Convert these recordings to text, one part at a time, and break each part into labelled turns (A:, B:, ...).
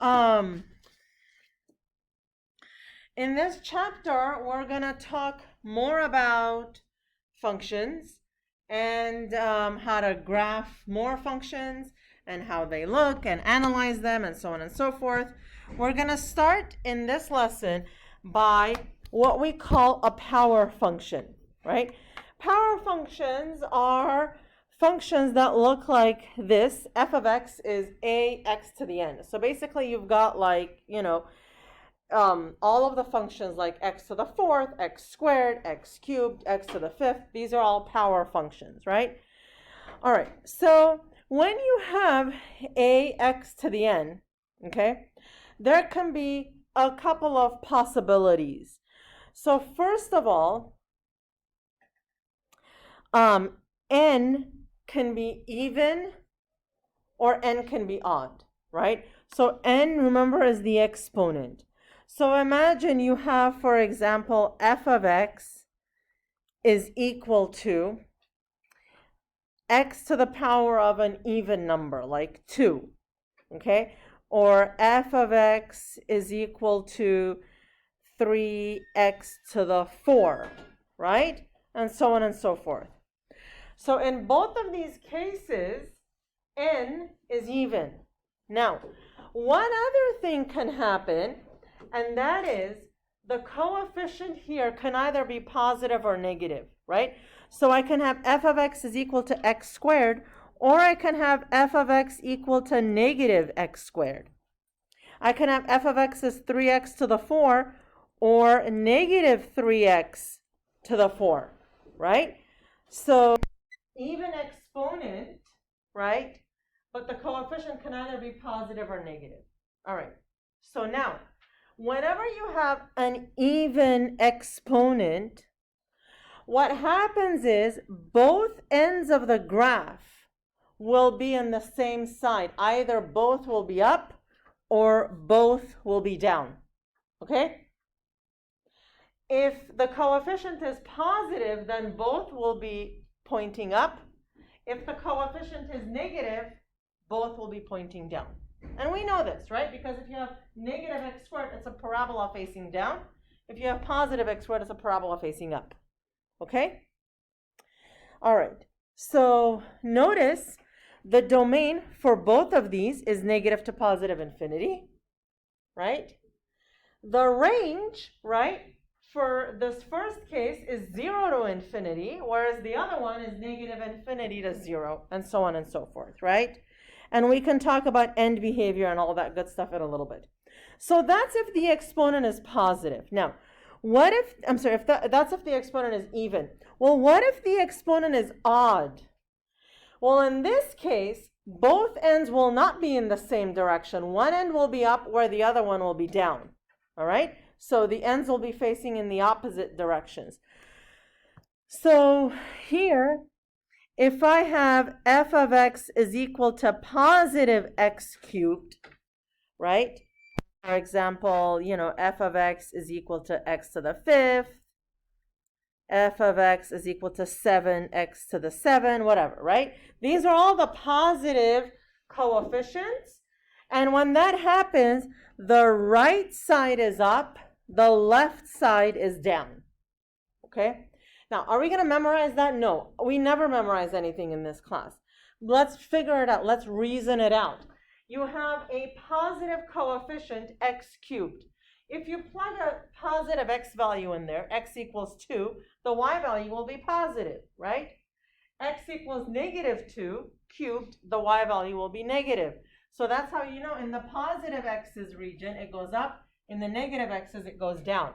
A: In this chapter, we're going to talk more about functions and how to graph more functions and how they look and analyze them and so on and so forth. We're going to start in this lesson by what we call a power function, right? Power functions are functions that look like this. F of x is ax to the n. So basically you've got like, all of the functions like x to the fourth, x squared, x cubed, x to the fifth. These are all power functions, right? All right, so when you have ax to the n, okay, there can be a couple of possibilities. So first of all, n can be even or n can be odd, right? So n, remember, is the exponent. So imagine you have, for example, f of x is equal to x to the power of an even number, like 2, okay? Or f of x is equal to 3x to the 4, right? And so on and so forth. So in both of these cases, n is even. Now, one other thing can happen, and that is the coefficient here can either be positive or negative, right? So I can have f of x is equal to x squared, or I can have f of x equal to negative x squared. I can have f of x is 3x to the 4 or negative 3x to the 4, right? So even exponent, right? But the coefficient can either be positive or negative. All right, so now, whenever you have an even exponent, what happens is both ends of the graph will be on the same side. Either both will be up or both will be down, okay? If the coefficient is positive, then both will be pointing up. If the coefficient is negative, both will be pointing down. And we know this, right? Because if you have negative x squared, it's a parabola facing down. If you have positive x squared, it's a parabola facing up. Okay? All right. So notice the domain for both of these is negative to positive infinity, right? The range, right, for this first case is 0 to infinity, whereas the other one is negative infinity to 0, and so on and so forth, right? And we can talk about end behavior and all that good stuff in a little bit. So that's if the exponent is positive. Now, what if, that's if the exponent is even. Well, what if the exponent is odd? Well, in this case, both ends will not be in the same direction. One end will be up where the other one will be down, all right? So the ends will be facing in the opposite directions. So here, if I have f of x is equal to positive x cubed, right? For example, f of x is equal to x to the 5th, f of x is equal to 7x to the 7, whatever, right? These are all the positive coefficients. And when that happens, the right side is up, the left side is down, okay? Now, are we going to memorize that? No, we never memorize anything in this class. Let's figure it out. Let's reason it out. You have a positive coefficient, x cubed. If you plug a positive x value in there, x equals 2, the y value will be positive, right? X equals negative 2 cubed, the y value will be negative. So that's how you know in the positive x's region, it goes up. In the negative x's, it goes down.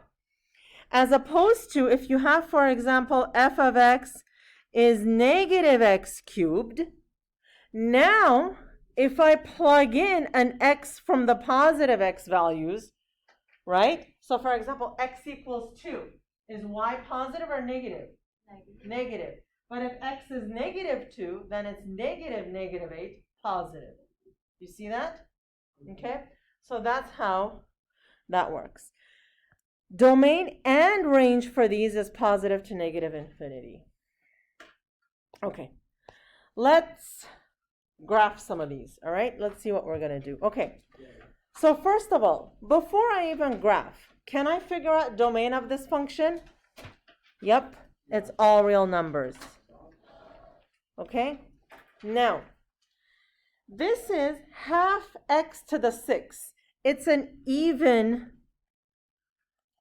A: As opposed to if you have, for example, f of x is negative x cubed. Now, if I plug in an x from the positive x values, right? So for example, x equals 2. Is y positive or negative? Negative. But if x is negative 2, then it's negative 8, positive. You see that? Okay? So that's how that works. Domain and range for these is positive to negative infinity. Okay. Let's graph some of these, all right? Let's see what we're going to do. Okay. So first of all, before I even graph, can I figure out domain of this function? Yep, it's all real numbers. Okay? Now, this is half x to the 6. It's an even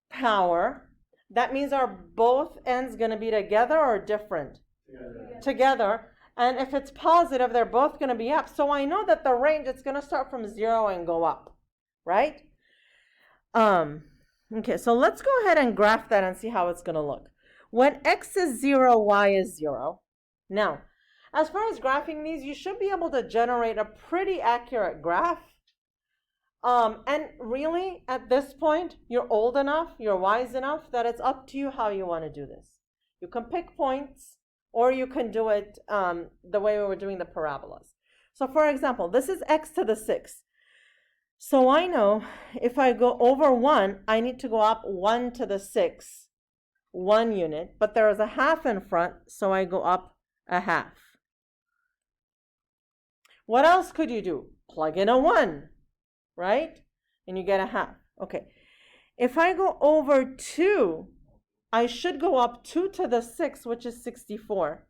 A: power. That means are both ends going to be together or different? Together. And if it's positive, they're both going to be up. So I know that the range, it's going to start from 0 and go up, right? Okay, so let's go ahead and graph that and see how it's going to look. When x is 0, y is 0. Now, as far as graphing these, you should be able to generate a pretty accurate graph. And really, at this point, you're old enough, you're wise enough that it's up to you how you want to do this. You can pick points, or you can do it the way we were doing the parabolas. So for example, this is x to the 6. So I know if I go over 1, I need to go up 1 to the 6, 1 unit. But there is a half in front, so I go up a half. What else could you do? Plug in a 1, right? And you get a half. Okay. If I go over 2, I should go up 2 to the 6, which is 64.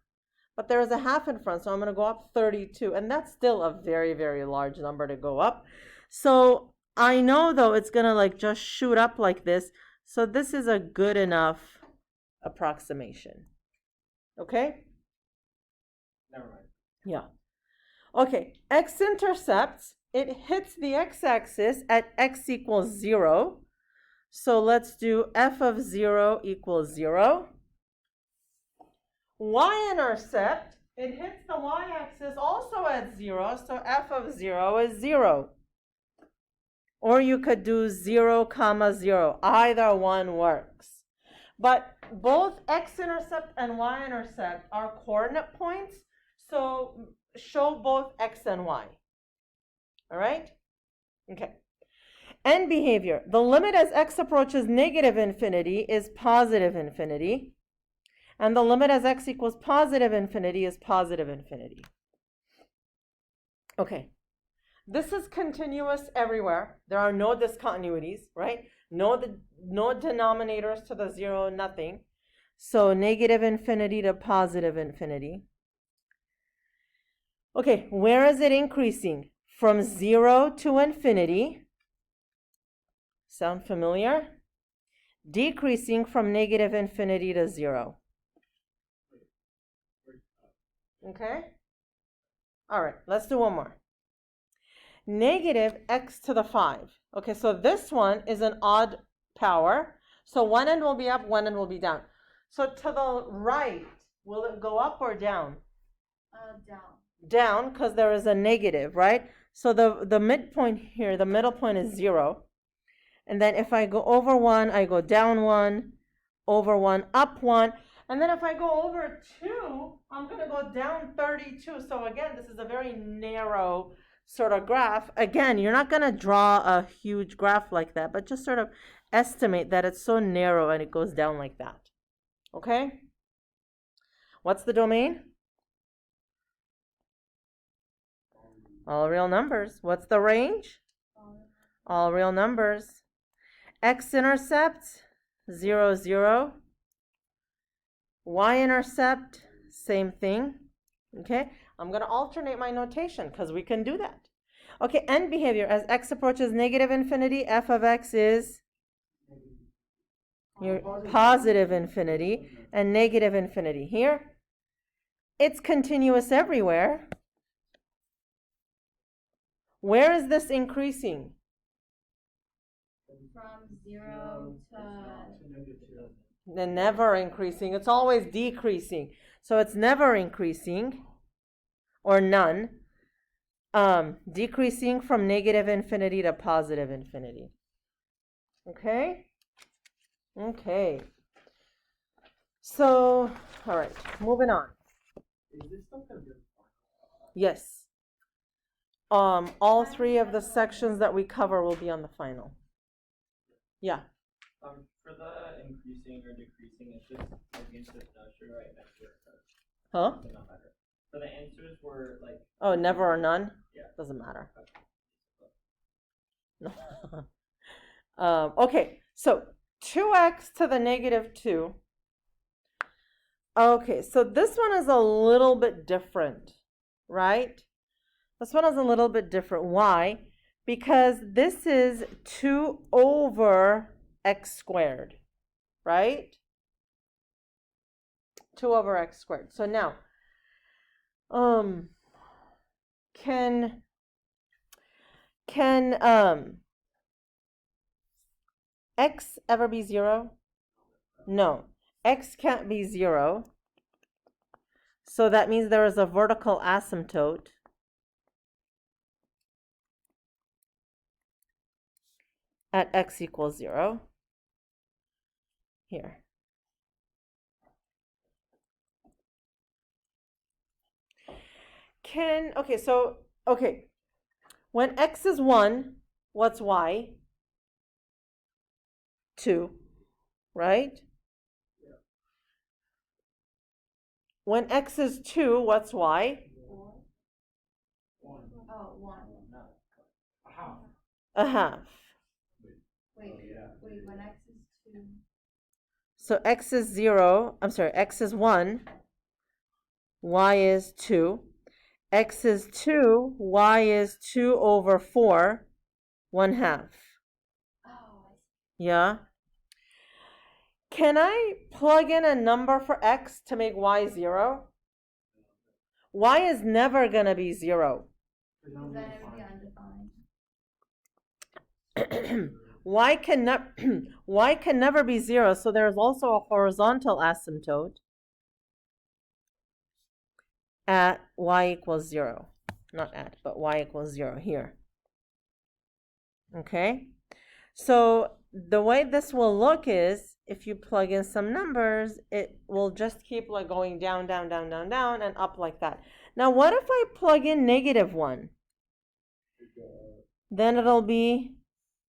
A: But there is a half in front, so I'm going to go up 32. And that's still a very, very large number to go up. So I know, though, it's going to like just shoot up like this. So this is a good enough approximation. Okay?
B: Never mind.
A: Yeah. Okay, X-intercepts, it hits the x-axis at x equals 0. So let's do f of 0 equals 0. Y-intercept, it hits the y-axis also at 0, so f of 0 is 0. Or you could do 0, 0. Either one works. But both x-intercept and y-intercept are coordinate points, so show both x and y. All right? Okay. End behavior. The limit as x approaches negative infinity is positive infinity. And the limit as x equals positive infinity is positive infinity. Okay. This is continuous everywhere. There are no discontinuities, right? No denominators to the 0, nothing. So negative infinity to positive infinity. Okay, where is it increasing? From 0 to infinity. Sound familiar? Decreasing from negative infinity to 0. Okay? All right, let's do one more. Negative x to the 5. Okay, so this one is an odd power. So one end will be up, one end will be down. So to the right, will it go up or down?
C: Down.
A: Down, because there is a negative, right? So the midpoint here, the middle point is 0. And then if I go over 1, I go down 1, over 1, up 1. And then if I go over 2, I'm going to go down 32. So again, this is a very narrow sort of graph. Again, you're not going to draw a huge graph like that, but just sort of estimate that it's so narrow and it goes down like that. Okay? What's the domain? All real numbers. What's the range? All real numbers. X-intercept, 0, 0. Y-intercept, same thing. Okay, I'm going to alternate my notation because we can do that. Okay, end behavior. As x approaches negative infinity, f of x is your positive infinity and negative infinity. Here, it's continuous everywhere. Where is this increasing?
C: From 0 to...
A: They're never increasing. It's always decreasing. So it's never increasing or none. Decreasing from negative infinity to positive infinity. Okay? Okay. So, all right, moving on.
B: Is this stuff gonna be?
A: Yes. All 3 of the sections that we cover will be on the final. Yeah.
B: For the increasing or decreasing, it's just like into the sure right next to it.
A: Huh?
B: For the answers were like.
A: Oh, never or none?
B: Yeah.
A: Doesn't matter. Okay, so 2x to the negative 2. Okay, so this one is a little bit different, right? This one is a little bit different. Why? Because this is 2 over x squared, right? 2 over x squared. So now, can x ever be 0? No, x can't be 0. So that means there is a vertical asymptote at x equals 0. Here. Okay, when x is 1, what's y? 2, right? When x is 2, what's y?
C: 4.
B: One.
C: Oh, 1.
B: A half.
A: A half.
C: Wait, when x is 2.
A: So x is 0, x is 1, y is 2. X is 2, y is 2 over 4, 1/2.
C: Oh, I see.
A: Yeah? Can I plug in a number for x to make y 0? Y is never going to be 0.
C: Because then it would be undefined.
A: Y can never be 0, so there's also a horizontal asymptote at y equals 0. Not at, but y equals 0 here. Okay? So the way this will look is, if you plug in some numbers, it will just keep like going down, down, down, down, down, and up like that. Now, what if I plug in -1? Then it'll be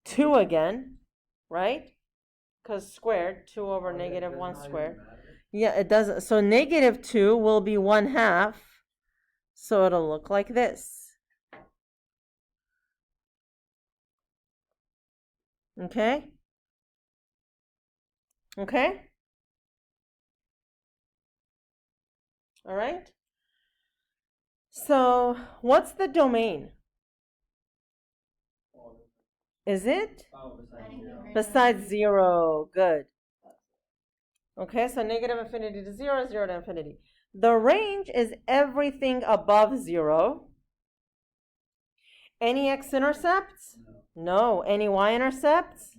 A: 2 again, right? Because squared, 2 over -1 squared. Yeah, it doesn't. So -2 will be 1/2. So it'll look like this. Okay? Okay? All right? So what's the domain? Is it?
B: Oh,
C: Anything greater
A: Besides
C: than
A: 0. Good. Okay, so -infinity to 0, 0 to infinity. The range is everything above 0. Any x-intercepts? No. Any y-intercepts?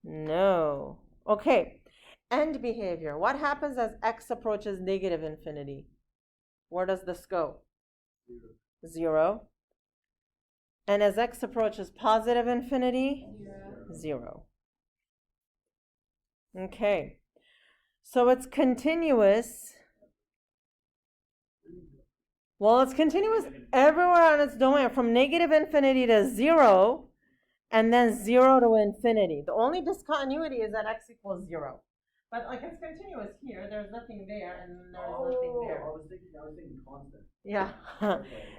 A: No. Okay. End behavior. What happens as x approaches -infinity? Where does this go? 0. And as x approaches positive infinity? 0. Okay. So it's continuous. Well, it's continuous everywhere on its domain, from -infinity to 0, and then 0 to infinity. The only discontinuity is that x equals 0. But like it's continuous here, there's nothing there, and there's nothing there.
B: I was thinking constant.
A: Yeah.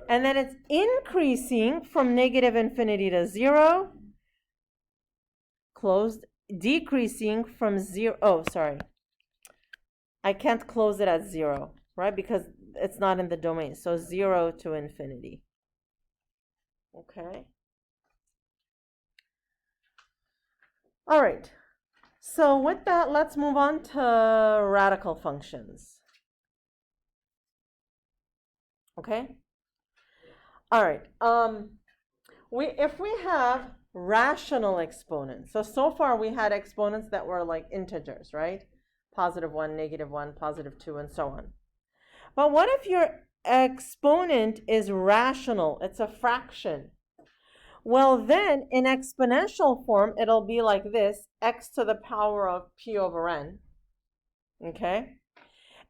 A: And then it's increasing from -infinity to 0, closed, decreasing from 0. Oh, sorry. I can't close it at 0, right? Because it's not in the domain. So 0 to infinity. Okay. All right. So with that, let's move on to radical functions. Okay? All right. If we have rational exponents, so far we had exponents that were like integers, right? +1, -1, +2, and so on. But what if your exponent is rational? It's a fraction. Well, then in exponential form, it'll be like this, x to the power of p over n. Okay?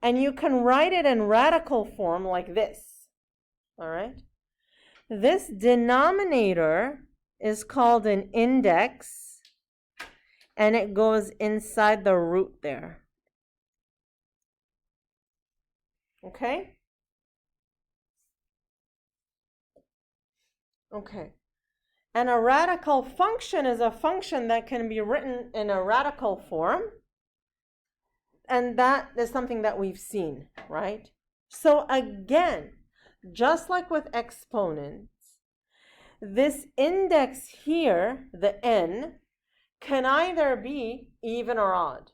A: And you can write it in radical form like this. All right? This denominator is called an index, and it goes inside the root there. Okay? Okay. And a radical function is a function that can be written in a radical form. And that is something that we've seen, right? So again, just like with exponents, this index here, the n, can either be even or odd.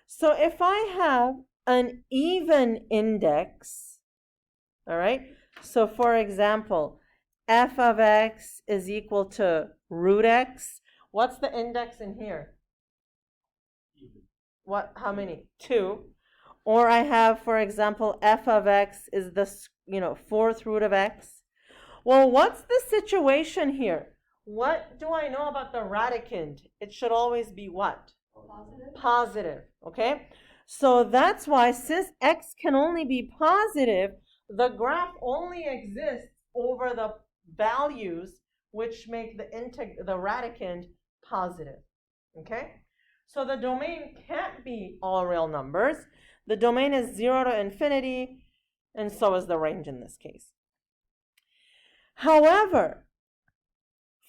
A: So if I have an even index, all right, so for example, f of x is equal to root x. What's the index in here? What? How many? 2. Or I have, for example, f of x is the, 4th root of x. Well, what's the situation here? What do I know about the radicand? It should always be what?
C: Positive.
A: Positive, okay? So that's why, since x can only be positive, the graph only exists over the values which make the radicand positive, okay? So the domain can't be all real numbers. The domain is 0 to infinity, and so is the range in this case. However,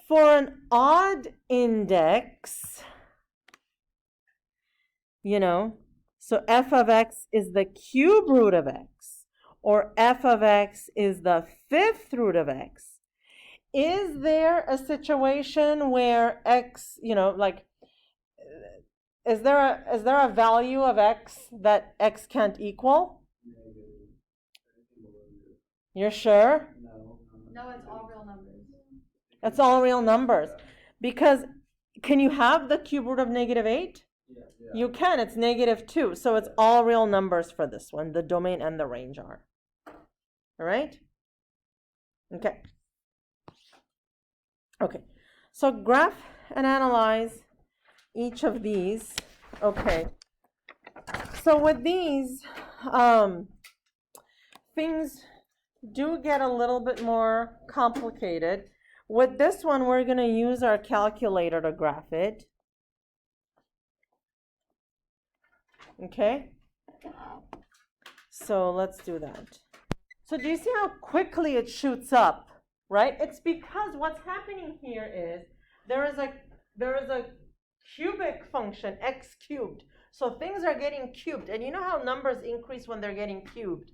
A: for an odd index, so f of x is the cube root of x, or f of x is the 5th root of x. Is there a situation where x, is there a value of x that x can't equal? You're sure?
C: No, it's all real numbers.
A: It's all real numbers. Because can you have the cube root of -8?
B: Yeah.
A: You can. It's -2. So it's all real numbers for this one. The domain and the range are. All right? Okay. Okay. So graph and analyze each of these. Okay. So with these, things do get a little bit more complicated. With this one, we're going to use our calculator to graph it. Okay? So let's do that. So do you see how quickly it shoots up, right? It's because what's happening here is there is a cubic function, x cubed. So things are getting cubed. And you know how numbers increase when they're getting cubed?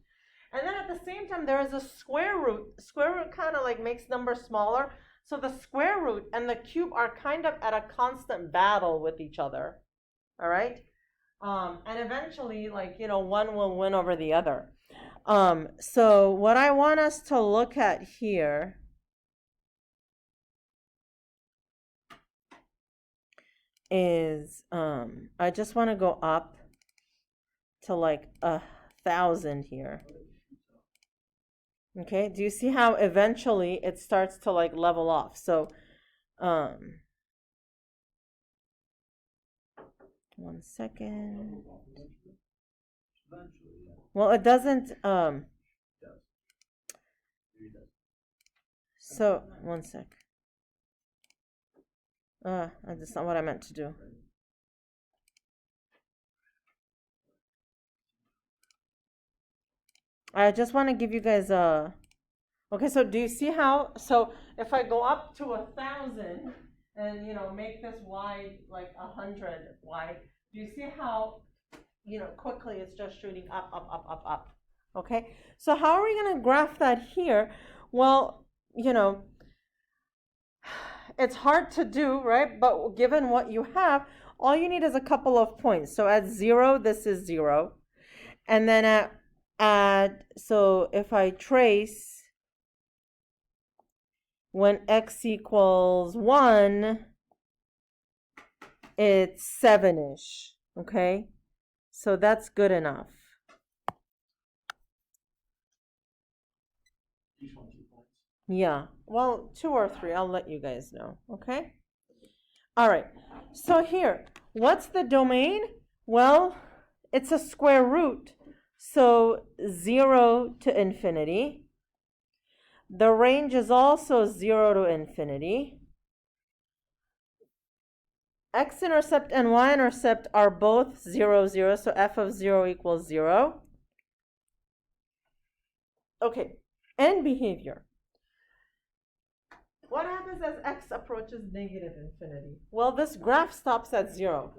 A: And then at the same time, there is a square root. Square root kind of like makes numbers smaller. So the square root and the cube are kind of at a constant battle with each other. All right? And eventually, one will win over the other. So what I want us to look at here is, I just want to go up to 1,000 here. Okay, do you see how eventually it starts to level off? So, 1 second. Well, it doesn't, so, 1 sec. That's not what I meant to do. I just want to give you guys a... Okay, so do you see how... So if I go up to 1,000 and, make this wide 100 wide, do you see how, quickly it's just shooting up, up, up, up, up? Okay, so how are we going to graph that here? Well, it's hard to do, right? But given what you have, all you need is a couple of points. So at 0, this is 0. And then so if I trace when x equals 1, it's 7-ish, okay? So that's good enough.
B: Each one 2 points.
A: Yeah, well, 2 or 3, I'll let you guys know, okay? All right, so here, what's the domain? Well, it's a square root. So 0 to infinity. The range is also 0 to infinity. X-intercept and Y-intercept are both 0, 0, so f of 0 equals 0. Okay, end behavior. What happens as x approaches negative infinity? Well, this graph stops at 0.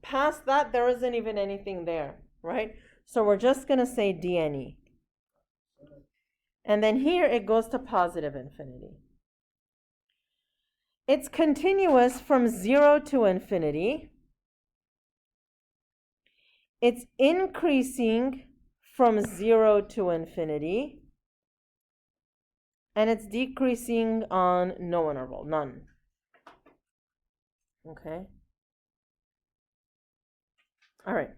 A: Past that, there isn't even anything there, right? So we're just going to say dne. And then here it goes to positive infinity. It's continuous from 0 to infinity. It's increasing from 0 to infinity. And it's decreasing on no interval, none. Okay. All right.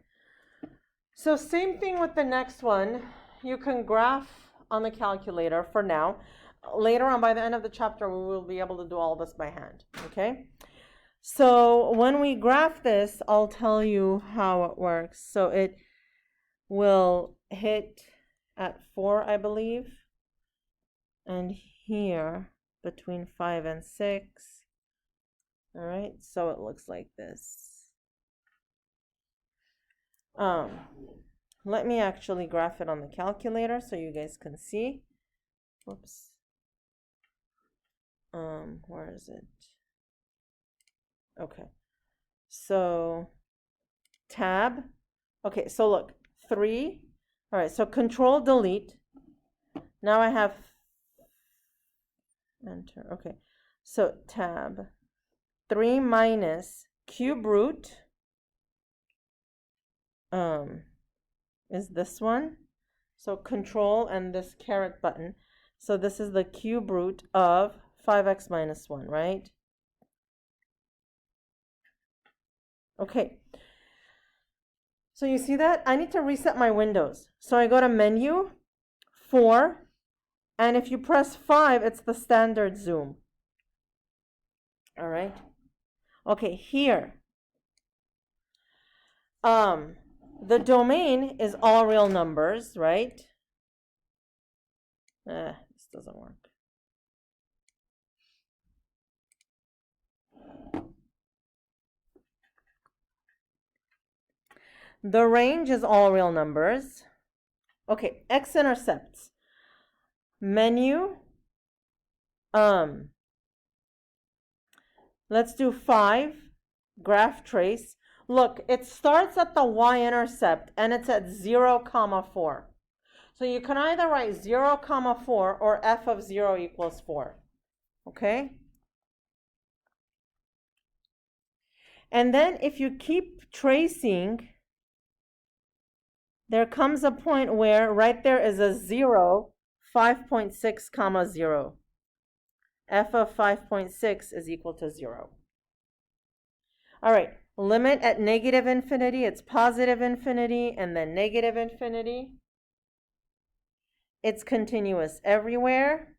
A: So same thing with the next one. You can graph on the calculator for now. Later on, by the end of the chapter, we will be able to do all this by hand. Okay. So when we graph this, I'll tell you how it works. So it will hit at 4, I believe. And here between 5 and 6. All right, so it looks like this. Let me actually graph it on the calculator so you guys can see. Whoops. Where is it? Okay. So tab. Okay, so look, 3. All right, so control delete. Now I have enter. Okay, so tab 3 minus cube root is this one. So control and this caret button. So this is the cube root of 5x minus 1, right? Okay. So you see that? I need to reset my windows. So I go to menu, 4, and if you press 5, it's the standard zoom. All right. Okay, here. The domain is all real numbers, right? This doesn't work. The range is all real numbers. Okay, X-Intercepts. Menu. Let's do 5. Graph trace. Look, it starts at the y-intercept and it's at 0, 4. So you can either write 0, 4 or f of 0 equals 4. Okay? And then if you keep tracing, there comes a point where right there is a 0, 5.6, 0. F of 5.6 is equal to 0. All right, limit at negative infinity, it's positive infinity, and then negative infinity. It's continuous everywhere.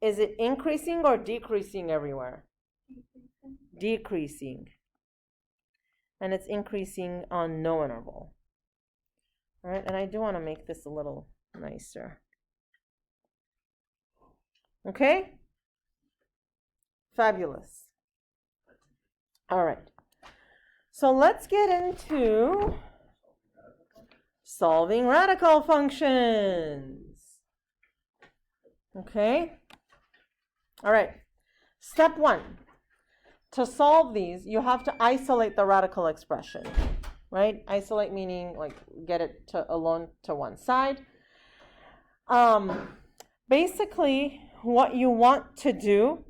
A: Is it increasing or decreasing everywhere? Decreasing. And it's increasing on no interval. All right, and I do want to make this a little nicer. Okay? Fabulous. All right. So let's get into solving radical functions. Okay? All right. Step 1. To solve these, you have to isolate the radical expression. Right? Isolate meaning like get it to alone to one side. Basically, what you want to do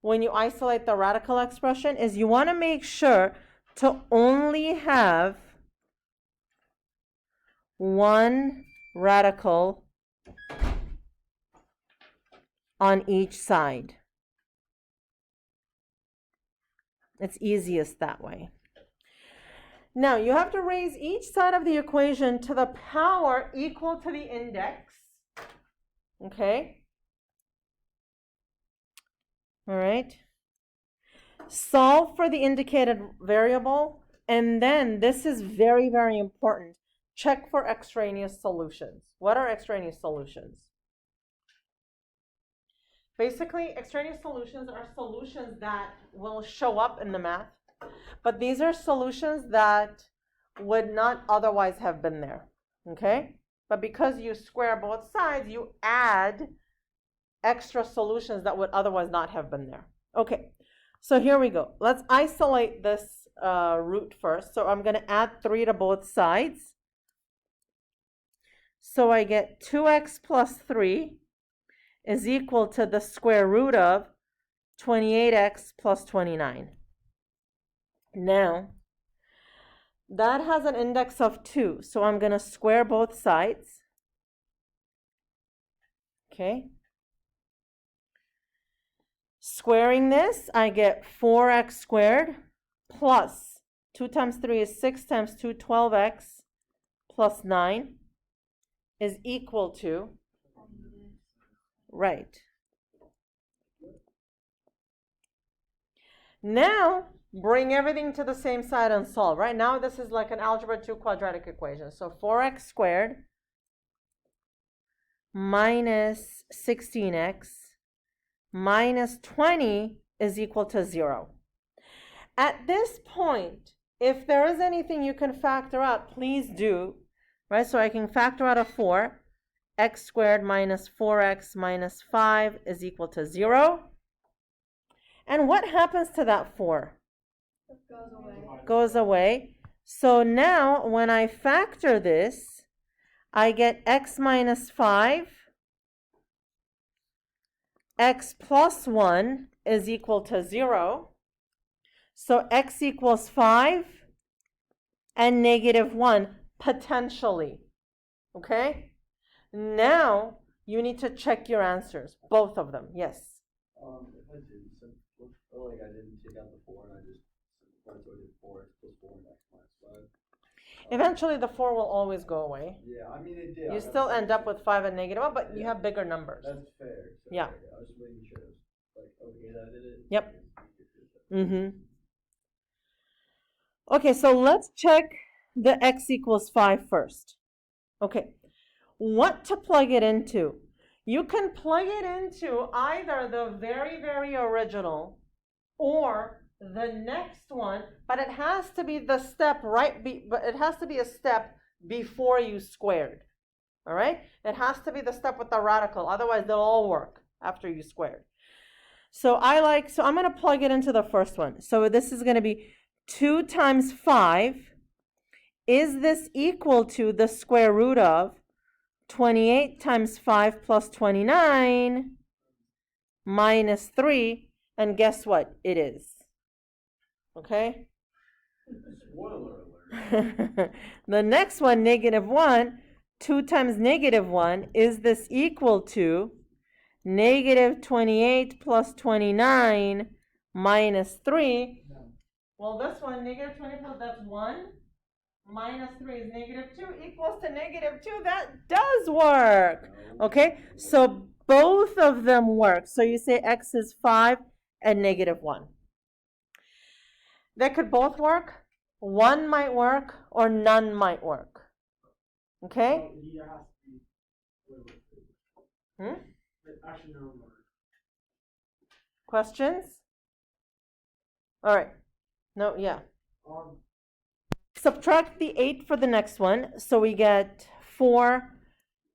A: when you isolate the radical expression is you want to make sure to only have one radical on each side. It's easiest that way. Now, you have to raise each side of the equation to the power equal to the index. Okay? All right? Solve for the indicated variable, and then this is very, very important. Check for extraneous solutions. What are extraneous solutions? Basically, extraneous solutions are solutions that will show up in the math, but these are solutions that would not otherwise have been there, okay? But because you square both sides, you add extra solutions that would otherwise not have been there. Okay, so here we go. Let's isolate this root first. So I'm going to add 3 to both sides. So I get 2x plus 3 is equal to the square root of 28x plus 29. Now, that has an index of 2, so I'm going to square both sides. Okay. Squaring this, I get 4x squared plus 2 times 3 is 6 times 2, 12x plus 9 is equal to, right. Now, bring everything to the same side and solve. Right now, this is like an algebra 2 quadratic equation. So 4x squared minus 16x minus 20 is equal to 0. At this point, if there is anything you can factor out, please do. Right, so I can factor out a 4. X squared minus 4x minus 5 is equal to 0. And what happens to that 4?
C: It goes away.
A: Goes away. So now when I factor this, I get x minus 5, x plus 1 is equal to 0. So x equals 5 and negative 1, potentially. Okay? Now you need to check your answers, both of them. Yes?
D: If I did like I didn't take out the 4 and I just simplified, so I did 4x plus 4 and x minus 5.
A: Eventually the 4 will always go away.
D: Yeah, I mean it did.
A: You still end up with 5 and negative 1, but you have bigger numbers.
D: That's fair. So
A: Yeah.
D: I was just making sure it was like, okay, that did it.
A: Yep. Okay, so let's check the x equals 5 first. Okay, what to plug it into? You can plug it into either the very, very original or the next one, but it has to be the step but it has to be a step before you squared. All right? It has to be the step with the radical, otherwise they'll all work after you squared. So I'm going to plug it into the first one. So this is going to be 2 times 5. Is this equal to the square root of 28 times 5 plus 29 minus 3? And guess what? It is. Okay?
D: Spoiler alert.
A: The next one, negative 1. 2 times negative 1. Is this equal to negative 28 plus 29 minus 3?
D: No.
A: Well, this one, negative 20 plus, that's 1. Minus 3 is negative 2 equals to negative 2. That does work. Okay, so both of them work. So you say x is 5 and negative 1. They could both work. One might work or none might work. Okay?
E: Actually, no.
A: Questions? All right. No, yeah. Subtract the 8 for the next one. So we get 4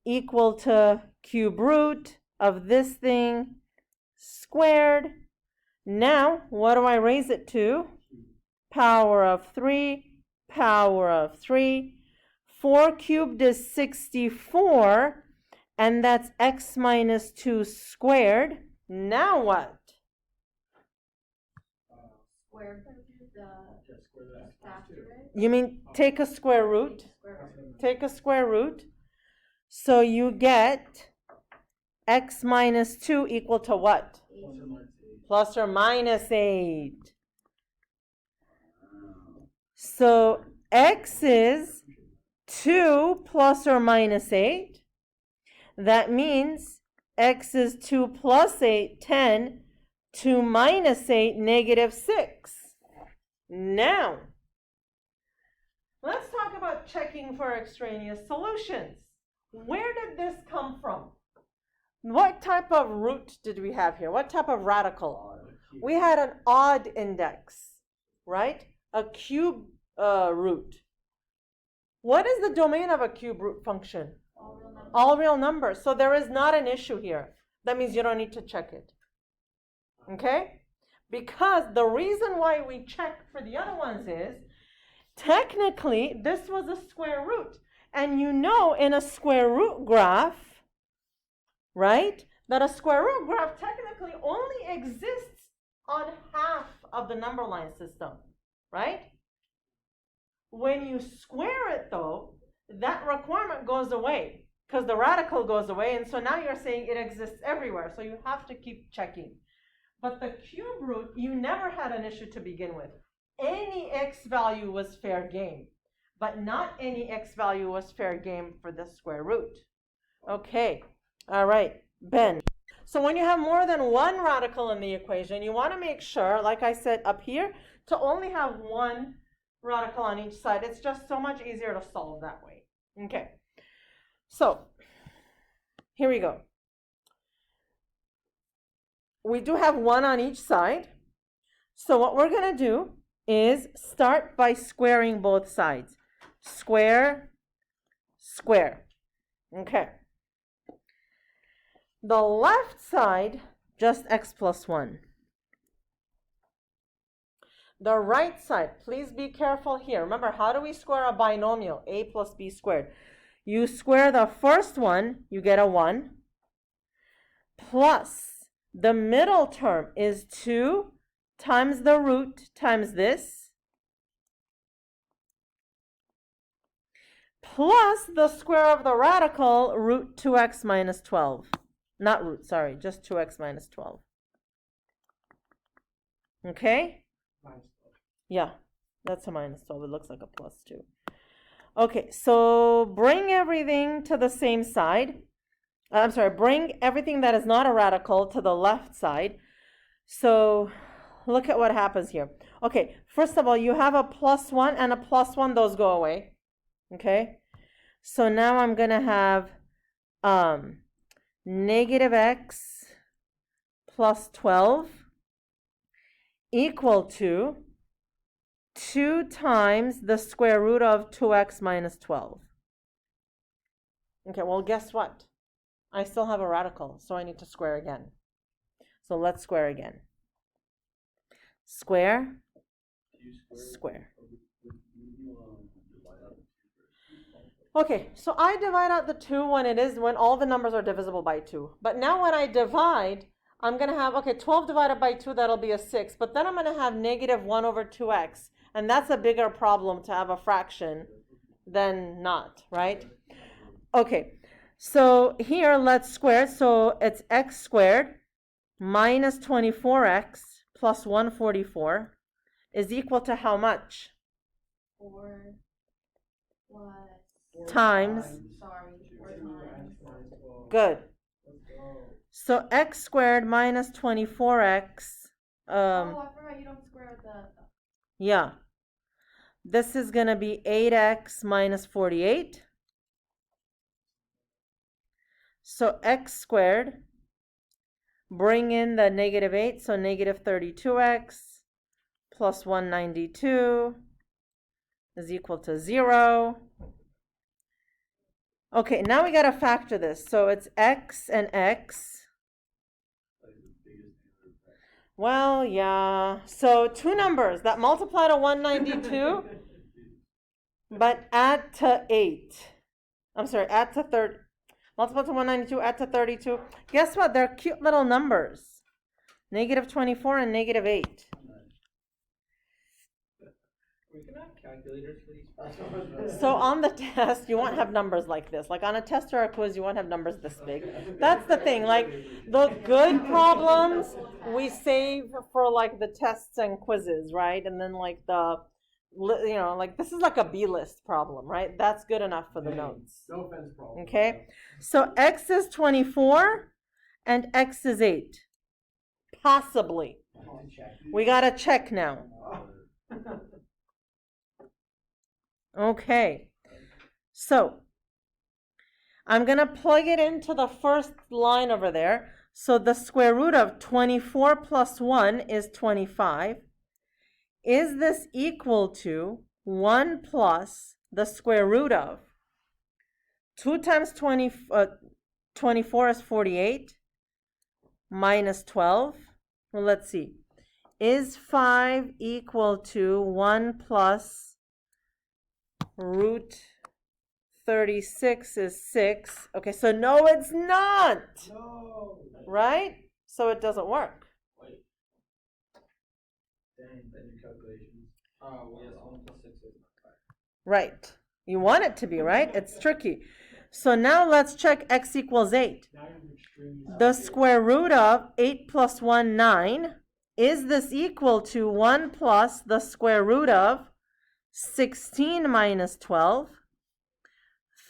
A: equal to cube root of this thing squared. Now, what do I raise it to? Power of 3, power of 3. 4 cubed is 64, and that's x minus 2 squared. Now what?
C: Square the factor it.
A: You mean take a square root?
C: Square root.
A: Take a square root. So you get x minus 2 equal to what?
C: 8.
A: Plus or minus 8. So x is 2 plus or minus 8. That means x is 2 plus 8, 10. 2 minus 8, negative 6. Now, let's talk about checking for extraneous solutions. Where did this come from? What type of root did we have here? What type of radical? We had an odd index, right? A cube root. What is the domain of a cube root function?
C: All real numbers.
A: All real numbers. So there is not an issue here. that means you don't need to check it. Okay? Because the reason why we check for the other ones is, technically, this was a square root. And you know in a square root graph, right, that a square root graph technically only exists on half of the number line system, right? When you square it though, that requirement goes away because the radical goes away, and so now you're saying it exists everywhere, so you have to keep checking. But the cube root, you never had an issue to begin with. Any x value was fair game, but not any x value was fair game for the square root. Okay, all right, Ben. So when you have more than one radical in the equation, you want to make sure, like I said up here, to only have one radical on each side. It's just so much easier to solve that way. Okay, so here we go. We do have one on each side. So what we're going to do is start by squaring both sides. Square, square. Okay. The left side, just x plus 1. The right side, please be careful here. Remember, how do we square a binomial? A plus b squared. You square the first one, you get a 1, plus the middle term is 2 times the root times this, plus the square of the radical, root 2x minus 12. Not root, sorry, just 2x minus 12. Okay? Yeah, that's a minus 12. It looks like a plus 2. Okay, so bring everything to the same side. I'm sorry, bring everything that is not a radical to the left side. So look at what happens here. Okay, first of all, you have a plus 1 and a plus 1. Those go away. Okay, so now I'm going to have negative x plus 12 equal to 2 times the square root of 2x minus 12. Okay, well, guess what? I still have a radical, so I need to square again. So let's square again. Square, square. Okay, so I divide out the 2 when all the numbers are divisible by 2. But now when I divide, I'm going to have, okay, 12 divided by 2, that'll be a 6. But then I'm going to have negative 1 over 2x. And that's a bigger problem to have a fraction than not, right? Okay, so here let's square. So it's x squared minus 24x plus 144 is equal to how much?
C: 4 plus
A: Times.
C: Sorry, 4 times.
A: Good. So x squared minus 24x.
C: Oh, I forgot you don't square the.
A: Yeah. This is going to be 8x minus 48. So x squared, bring in the negative 8, so negative 32x plus 192 is equal to 0. Okay, now we got to factor this. So it's x and x. Well, yeah. So two numbers that multiply to 192, but add to 8. I'm sorry, add to 30. Multiply to 192, add to 32. Guess what? They're cute little numbers. Negative 24 and negative 8.
B: We can have calculators for these.
A: So on the test, you won't have numbers like this. Like on a test or a quiz, you won't have numbers this big. That's the thing. Like the good problems, we save for like the tests and quizzes, right? And then like the, you know, like this is like a B-list problem, right? That's good enough for the notes.
D: No offense problem.
A: Okay. So x is 24 and x is 8. Possibly. We got to check now. Okay, so I'm going to plug it into the first line over there. So the square root of 24 plus 1 is 25. Is this equal to 1 plus the square root of 2 times 24 is 48, minus 12. Well, let's see. Is 5 equal to 1 plus root 36 is 6? Okay, so no, it's not.
D: No.
A: Right? So it doesn't work.
B: Wait,
D: Dang, that new calculations. Oh,
B: yes, 1 plus 6 is not 5.
A: Right. You want it to be, right? It's tricky. So now let's check x equals 8.
E: Now you're extremely.
A: The square root of 8 plus 1, 9. Is this equal to 1 plus the square root of 16 minus 12?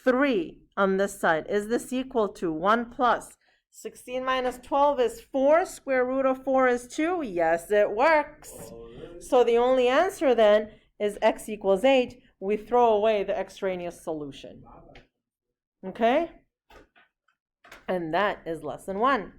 A: 3 on this side. Is this equal to 1 plus 16 minus 12 is 4? Square root of 4 is 2? Yes, it works. So the only answer then is x equals 8. We throw away the extraneous solution. Okay? And that is lesson 1.